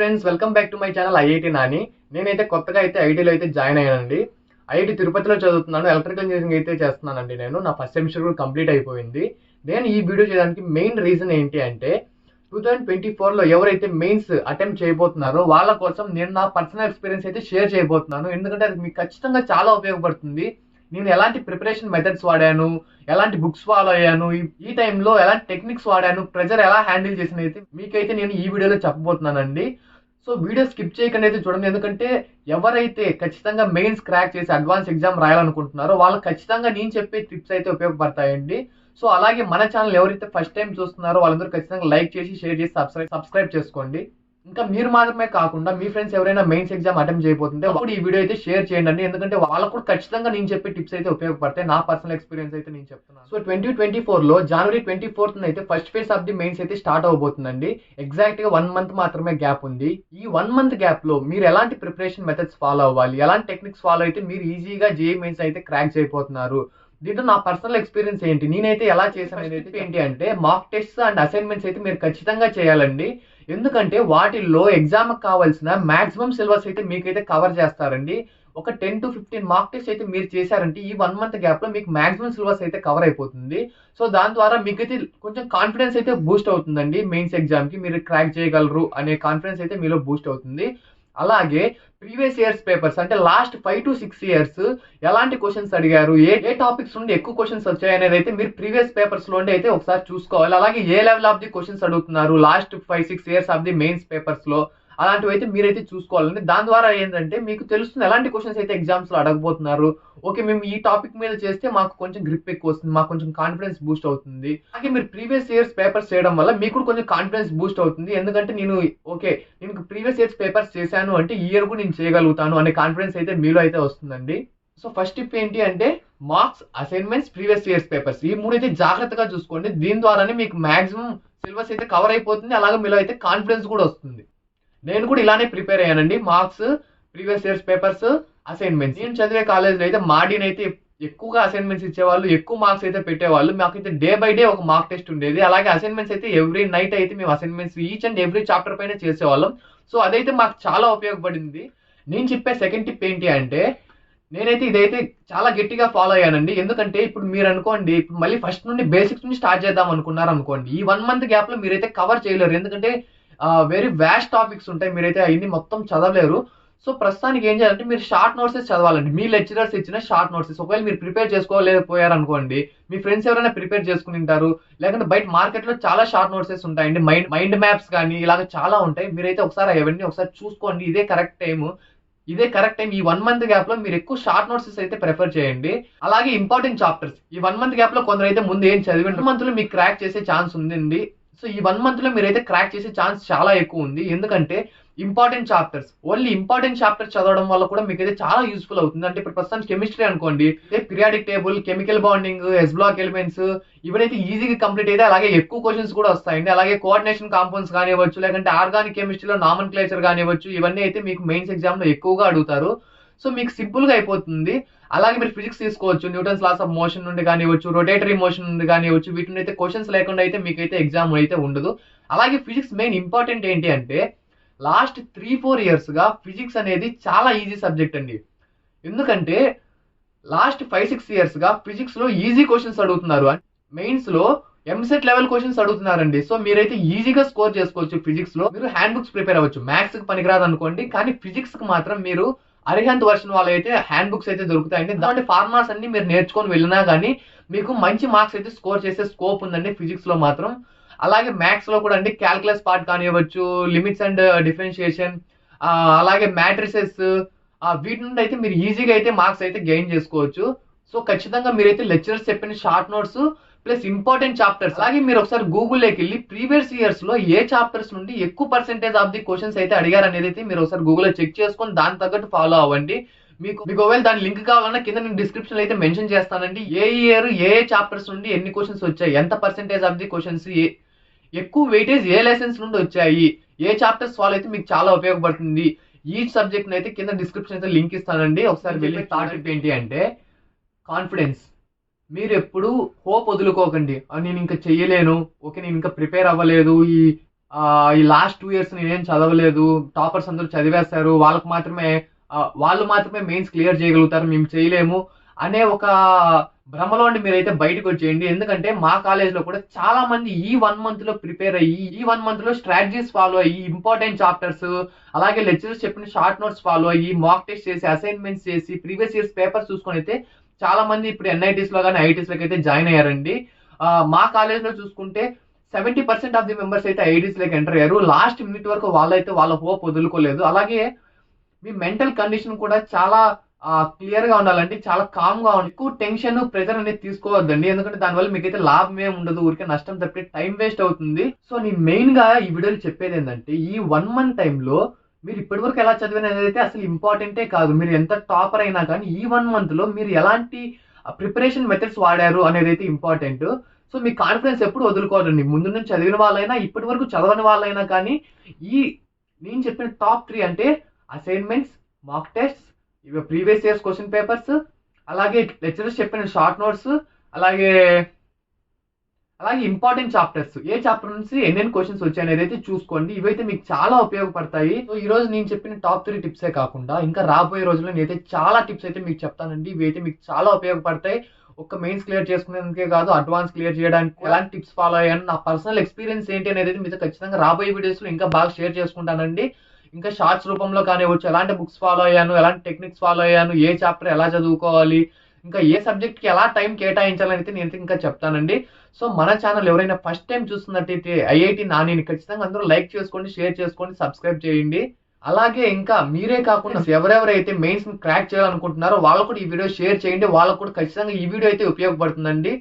Friends, welcome back to my channel IIT Nani. నేనైతే కొత్తగా ఐఐటీలో join అయ్యానండి. ఐఐటి తిరుపతిలో చదువుతున్నాను. ఎలక్ట్రికల్ ఇంజనీరింగ్ చేస్తున్నానండి. నా ఫస్ట్ సెమిస్టర్ కూడా కంప్లీట్ అయిపోయింది. నేను ఈ వీడియో చేయడానికి మెయిన్ రీజన్ ఏంటి అంటే 2024లో ఎవరైతే మెయిన్స్ అటెంప్ట్ చేయబోతున్నారో వాళ్ళ కోసం నేను నా పర్సనల్ ఎక్స్పీరియన్స్ షేర్ చేయబోతున్నాను. ఎందుకంటే అది మీకు ఖచ్చితంగా చాలా ఉపయోగపడుతుంది. నేను ఎలాంటి ప్రిపరేషన్ మెథడ్స్ వాడాను, ఎలాంటి బుక్స్ ఫాలో అయ్యాను, ఈ టైంలో ఎలాంటి టెక్నిక్స్ వాడాను, ప్రెజర్ ఎలా హ్యాండిల్ చేసిన మీకైతే నేను ఈ వీడియోలో చెప్పబోతున్నానండి. సో వీడియో స్కిప్ చేయకుండా చూడండి. ఎందుకంటే ఎవరైతే ఖచ్చితంగా మెయిన్స్ క్రాక్ చేసి అడ్వాన్స్ ఎగ్జామ్ రాయాలనుకుంటున్నారో వాళ్ళకి ఖచ్చితంగా నేను చెప్పే టిప్స్ అయితే ఉపయోగపడతాయండి. సో అలాగే మన ఛానల్ ఎవరైతే ఫస్ట్ టైం చూస్తున్నారో వాళ్ళందరూ ఖచ్చితంగా లైక్ చేసి, షేర్ చేసి, సబ్స్క్రైబ్ చేసుకోండి. ఇంకా మీరు మాత్రమే కాకుండా మీ ఫ్రెండ్స్ ఎవరైనా మెయిన్స్ ఎగ్జామ్ అటెంప్ట్ చేయబోతుంటే అప్పుడు ఈ వీడియో షేర్ చేయండి. ఎందుకంటే వాళ్ళకు కూడా ఖచ్చితంగా నేను చెప్పే టిప్స్ ఉపయోగపడతాయి. నా పర్సనల్ ఎక్స్పీరియన్స్ నేను చెప్తున్నాను. సో 2024లో జనవరి 24న first phase of the mains start అవబోతుందండి. ఎగ్జాక్ట్ గా 1 మంత్ మాత్రమే గ్యాప్ ఉంది. ఈ 1 మంత్ గ్యాప్ లో మీరు ఎలాంటి ప్రిపరేషన్ మెథడ్స్ ఫాలో అవ్వాలి, ఎలాంటి టెక్నిక్స్ ఫాలో అయితే మీరు ఈజీగా జేఈఈ మెయిన్స్ క్రాక్ చేయబోతున్నారు. దీంట్లో నా పర్సనల్ ఎక్స్పీరియన్స్ ఏంటి, నేనైతే ఎలా చేశాను ఏంటి అంటే మాక్ టెస్ట్ అండ్ అసైన్మెంట్స్ మీరు ఖచ్చితంగా చేయాలండి. ఎందుకంటే వాటిల్లో ఎగ్జామ్ కావాల్సిన మాక్సిమం సిలబస్ మీకైతే కవర్ చేస్తారండి. ఒక 10 to 15 మార్క్ టెస్ట్ మీరు చేశారంటే ఈ 1 మంత్ గ్యాప్ లో మీకు మాక్సిమం సిలబస్ కవర్ అయిపోతుంది. సో దాని ద్వారా మీకైతే కొంచెం కాన్ఫిడెన్స్ బూస్ట్ అవుతుందండి. మెయిన్స్ ఎగ్జామ్ కి మీరు క్రాక్ చేయగలరు అనే కాన్ఫిడెన్స్ మీలో బూస్ట్ అవుతుంది. అలాగే ప్రీవియస్ ఇయర్స్ పేపర్స్ అంటే లాస్ట్ 5 to 6 years ఎలాంటి క్వశ్చన్స్ అడిగారు, ఏ టాపిక్స్ నుండి ఎక్కువ క్వశ్చన్స్ వచ్చాయి అనేది మీరు ప్రీవియస్ పేపర్స్ లో ఒకసారి చూసుకోవాలి. అలాగే ఏ లెవెల్ ఆఫ్ ది క్వశ్చన్స్ అడుగుతున్నారు last 5-6 years of the mains papers లో అలాంటివి మీరైతే చూసుకోవాలండి. దాని ద్వారా ఏంటంటే మీకు తెలుస్తుంది ఎలాంటి క్వశ్చన్స్ ఎగ్జామ్స్ లో అడగబోతున్నారు. ఓకే, మేము ఈ టాపిక్ మీద చేస్తే మాకు కొంచెం గ్రిప్ ఎక్కువ వస్తుంది, మాకు కొంచెం కాన్ఫిడెన్స్ బూస్ట్ అవుతుంది. అలాగే మీరు ప్రీవియస్ ఇయర్స్ పేపర్స్ చేయడం వల్ల మీకు కూడా కొంచెం కాన్ఫిడెన్స్ బూస్ట్ అవుతుంది. ఎందుకంటే నేను ప్రీవియస్ ఇయర్స్ పేపర్స్ చేశాను అంటే ఈ ఇయర్ కూడా నేను చేయగలుగుతాను అనే కాన్ఫిడెన్స్ మీలో వస్తుందండి. సో ఫస్ట్ టిప్ ఏంటి అంటే marks, assignments, previous years papers ఈ 3 జాగ్రత్తగా చూసుకోండి. దీని ద్వారానే మీకు మాక్సిమం సిలబస్ కవర్ అయిపోతుంది. అలాగే మీలో కాన్ఫిడెన్స్ కూడా వస్తుంది. నేను కూడా ఇలానే ప్రిపేర్ అయ్యానండి. Marks, previous years papers, assignments. నేను చదివే కాలేజ్లో మాడీని ఎక్కువగా అసైన్మెంట్స్ ఇచ్చేవాళ్ళు, ఎక్కువ మార్క్స్ పెట్టేవాళ్ళు. మాకైతే డే బై డే ఒక మార్క్ టెస్ట్ ఉండేది. అలాగే అసైన్మెంట్స్ ఎవ్రీ నైట్ మేము assignments each and every chapter పైన చేసేవాళ్ళం. సో అదైతే మాకు చాలా ఉపయోగపడింది. నేను చెప్పే సెకండ్ టిప్ ఏంటి అంటే నేనైతే చాలా గట్టిగా ఫాలో అయ్యానండి. ఎందుకంటే ఇప్పుడు మీరు అనుకోండి, ఇప్పుడు మళ్ళీ ఫస్ట్ నుండి బేసిక్స్ నుండి స్టార్ట్ చేద్దాం అనుకున్నారు అనుకోండి, ఈ 1 మంత్ గ్యాప్ లో మీరైతే కవర్ చేయలేరు. ఎందుకంటే వెరీ వ్యాస్ట్ టాపిక్స్ ఉంటాయి, మీరైతే అవన్నీ మొత్తం చదవలేరు. సో ప్రస్తుతానికి ఏం చేయాలంటే మీరు షార్ట్ నోట్సెస్ చదవాలండి. మీ లెక్చరర్స్ ఇచ్చిన షార్ట్ నోట్సెస్ ఒకవేళ మీరు ప్రిపేర్ చేసుకోలేకపోయారు అనుకోండి, మీ ఫ్రెండ్స్ ఎవరైనా ప్రిపేర్ చేసుకుని ఉంటారు, లేకుంటే బయట మార్కెట్ లో చాలా షార్ట్ నోట్సెస్ ఉంటాయండి. మైండ్ మ్యాప్స్ కానీ ఇలాగ చాలా ఉంటాయి. మీరైతే అవన్నీ ఒకసారి చూసుకోండి. ఇదే కరెక్ట్ టైం. ఈ 1 మంత్ గ్యాప్ లో మీరు ఎక్కువ షార్ట్ నోట్సెస్ ప్రిఫర్ చేయండి. అలాగే ఇంపార్టెంట్ చాప్టర్స్ ఈ 1 మంత్ గ్యాప్ లో కొందరు ముందు ఏం చదివి 1 మంత్ లో మీకు క్రాక్ చేసే ఛాన్స్ ఉందండి. సో ఈ 1 మంత్ లో మీరైతే క్రాక్ చేసే ఛాన్స్ చాలా ఎక్కువ ఉంది. ఎందుకంటే important chapters, only important chapters చదవడం వల్ల కూడా మీకు చాలా యూస్ఫుల్ అవుతుంది. అంటే ఇప్పుడు ప్రస్తుతం కెమిస్ట్రీ అనుకోండి, periodic table, chemical bonding, S block elements ఇవైతే ఈజీగా కంప్లీట్ అలాగే ఎక్కువ క్వశ్చన్స్ కూడా వస్తాయండి. అలాగే కోఆర్డినేషన్ కాంపౌండ్స్ కానివ్వచ్చు, లేకంటే ఆర్గానిక్ కెమిస్ట్రీలో నామన్క్లేచర్ కానివ్వచ్చు, ఇవన్నీ మీకు మెయిన్స్ ఎగ్జామ్ లో ఎక్కువగా అడుగుతారు. సో మీకు సింపుల్ గా అయిపోతుంది. అలాగే మీరు ఫిజిక్స్ తీసుకోవచ్చు, న్యూటన్స్ లాస్ ఆఫ్ మోషన్ నుండి కానివ్వచ్చు, రొటేటరీ మోషన్ నుండి కానివ్వచ్చు, వీటి నుండి క్వశ్చన్స్ లేకుండా మీకైతే ఎగ్జామ్ ఉండదు. అలాగే ఫిజిక్స్ మెయిన్ ఇంపార్టెంట్ ఏంటి అంటే లాస్ట్ 3-4 years గా ఫిజిక్స్ అనేది చాలా ఈజీ సబ్జెక్ట్ అండి. ఎందుకంటే లాస్ట్ 5-6 years గా ఫిజిక్స్ లో ఈజీ క్వశ్చన్స్ అడుగుతున్నారు. మెయిన్స్ లో ఎంసెట్ లెవెల్ క్వశ్చన్స్ అడుగుతున్నారండి. సో మీరైతే ఈజీగా స్కోర్ చేసుకోవచ్చు. ఫిజిక్స్ లో మీరు హ్యాండ్ బుక్స్ ప్రిపేర్ అవ్వచ్చు. మ్యాథ్స్ కి పనికిరాదు అనుకోండి, కానీ ఫిజిక్స్ కి మాత్రం మీరు అరిహంత్ వర్షన్ వాళ్ళైతే హ్యాండ్ బుక్స్ దొరుకుతాయండి. దాంట్లో ఫార్మాస్ అన్ని మీరు నేర్చుకొని వెళ్ళినా కానీ మీకు మంచి మార్క్స్ స్కోర్ చేసే స్కోప్ ఉందండి ఫిజిక్స్ లో మాత్రం. అలాగే మ్యాథ్స్ లో కూడా క్యాల్కులస్ పార్ట్ కానివ్వచ్చు, లిమిట్స్ అండ్ డిఫరెన్షియేషన్, అలాగే మ్యాట్రిసెస్, వీటి నుండి మీరు ఈజీగా మార్క్స్ గెయిన్ చేసుకోవచ్చు. సో ఖచ్చితంగా మీరైతే లెక్చరర్స్ చెప్పిన short notes plus important chapters, అలాగే మీరు ఒకసారి గూగుల్లోకి వెళ్ళి ప్రీవియస్ ఇయర్స్ లో ఏ చాప్టర్స్ నుండి ఎక్కువ పర్సెంటేజ్ ఆఫ్ ది క్వశ్చన్స్ అడిగారు అనేది మీరు ఒకసారి గూగుల్లో చెక్ చేసుకొని దాని తగ్గట్టు ఫాలో అవ్వండి. మీకు ఒకవేళ దాని లింక్ కావాలన్నా కింద నేను డిస్క్రిప్షన్ లో మెన్షన్ చేస్తానండి. ఏ ఇయర్ ఏ చాప్టర్స్ నుండి ఎన్ని క్వశ్చన్స్ వచ్చాయి, ఎంత పర్సెంటేజ్ ఆఫ్ ది క్వశ్చన్స్, ఎక్కువ వెయిటేజ్ ఏ లెసన్స్ నుండి వచ్చాయి, ఏ చాప్టర్స్ ఫాలో మీకు చాలా ఉపయోగపడుతుంది. ఈ సబ్జెక్ట్ కింద డిస్క్రిప్షన్ లింక్ ఇస్తానండి. ఒకసారి వెళ్ళి టాపిక్ ఏంటి అంటే కాన్ఫిడెన్స్. మీరు ఎప్పుడు హోప్ వదులుకోకండి. నేను ఇంకా చెయ్యలేను, ఓకే నేను ఇంకా ప్రిపేర్ అవ్వలేదు, ఈ లాస్ట్ 2 ఇయర్స్ నేనేం చదవలేదు, టాపర్స్ అందరూ చదివేస్తారు, వాళ్ళు మాత్రమే మెయిన్స్ క్లియర్ చేయగలుగుతారు, మేము చేయలేము అనే ఒక భ్రమలో నుండి మీరైతే బయటకు వచ్చేయండి. ఎందుకంటే మా కాలేజ్లో కూడా చాలా మంది ఈ 1 మంత్ లో ప్రిపేర్ అయ్యి, ఈ 1 మంత్ లో స్ట్రాటజీస్ ఫాలో అయ్యి, ఇంపార్టెంట్ చాప్టర్స్ అలాగే లెక్చరర్స్ చెప్పిన షార్ట్ నోట్స్ ఫాలో అయ్యి, మాక్ టెస్ట్ చేసి, అసైన్మెంట్స్ చేసి, ప్రీవియస్ ఇయర్స్ పేపర్స్ చూసుకొని అయితే చాలా మంది ఇప్పుడు ఎన్ఐటీస్ లో కానీ ఐఐటీస్ లోకి అయితే జాయిన్ అయ్యారండి. మా కాలేజ్ లో చూసుకుంటే 70% ఆఫ్ ది మెంబర్స్ అయితే ఐఐటీస్ లోకి ఎంటర్ అయ్యారు. లాస్ట్ మినిట్ వరకు వాళ్ళైతే వాళ్ళ హోప్ వదులుకోలేదు. అలాగే మీ మెంటల్ కండిషన్ కూడా చాలా క్లియర్ గా ఉండాలండి, చాలా కామ్ గా ఉండాలి. ఎక్కువ టెన్షన్, ప్రెజర్ అనేది తీసుకోవద్దండి. ఎందుకంటే దానివల్ల మీకైతే లాభం ఏమి ఉండదు, ఊరికే నష్టం తప్పి టైం వేస్ట్ అవుతుంది. సో నేను మెయిన్ గా ఈ వీడియోలో చెప్పేది ఏంటంటే, ఈ 1 మంత్ టైంలో మీరు ఇప్పటి వరకు ఎలా చదివిన అనేది అయితే అసలు ఇంపార్టెంటే కాదు. మీరు ఎంత టాపర్ అయినా కానీ ఈ 1 మంత్ లో మీరు ఎలాంటి ప్రిపరేషన్ మెథడ్స్ వాడారు అనేది అయితే ఇంపార్టెంట్. సో మీ కాన్ఫిడెన్స్ ఎప్పుడు వదులుకోవద్దండి. ముందు నుంచి చదివిన వాళ్ళైనా, ఇప్పటి వరకు చదవని వాళ్ళైనా కానీ ఈ నేను చెప్పిన టాప్ 3 అంటే అసైన్మెంట్స్, మాక్ టెస్ట్, ఇవి ప్రీవియస్ ఇయర్స్ క్వశ్చన్ పేపర్స్, అలాగే లెక్చరర్స్ చెప్పిన షార్ట్ నోట్స్, అలాగే ఇంపార్టెంట్ చాప్టర్స్, ఏ చాప్టర్ నుంచి ఎన్నెన్ని క్వశ్చన్స్ వచ్చాయి అనేది అయితే చూసుకోండి. ఇవైతే మీకు చాలా ఉపయోగపడతాయి. సో ఈ రోజు నేను చెప్పిన టాప్ 3 టిప్సే కాకుండా ఇంకా రాబోయే రోజుల్లో నేనైతే చాలా టిప్స్ అయితే మీకు చెప్తానండి. ఇవి అయితే మీకు చాలా ఉపయోగపడతాయి. ఒక్క మెయిన్స్ క్లియర్ చేసుకునేందుకే కాదు, అడ్వాన్స్ క్లియర్ చేయడానికి ఎలాంటి టిప్స్ ఫాలో అయ్యాను, నా పర్సనల్ ఎక్స్పీరియన్స్ ఏంటి అనేది అయితే మీతో ఖచ్చితంగా రాబోయే వీడియోస్ లో ఇంకా బాగా షేర్ చేసుకుంటానండి. ఇంకా షార్ట్స్ రూపంలో కానివ్వచ్చు, ఎలాంటి బుక్స్ ఫాలో అయ్యాను, ఎలాంటి టెక్నిక్స్ ఫాలో అయ్యాను, ఏ చాప్టర్ ఎలా చదువుకోవాలి, ఇంకా ఏ సబ్జెక్ట్ కి ఎలా టైం కేటాయించాలని అయితే నేను ఇంకా చెప్తానండి. సో మన ఛానల్ ఎవరైనా ఫస్ట్ టైం చూస్తున్నట్టయితే ఐఐటి నానిని ఖచ్చితంగా అందరూ లైక్ చేసుకోండి, షేర్ చేసుకోండి, సబ్స్క్రైబ్ చేయండి. అలాగే ఇంకా మీరే కాకుండా ఎవరెవరైతే మెయిన్స్ క్రాక్ చేయాలనుకుంటున్నారో వాళ్ళు కూడా ఈ వీడియో షేర్ చేయండి. వాళ్ళకు కూడా ఖచ్చితంగా ఈ వీడియో అయితే ఉపయోగపడుతుందండి.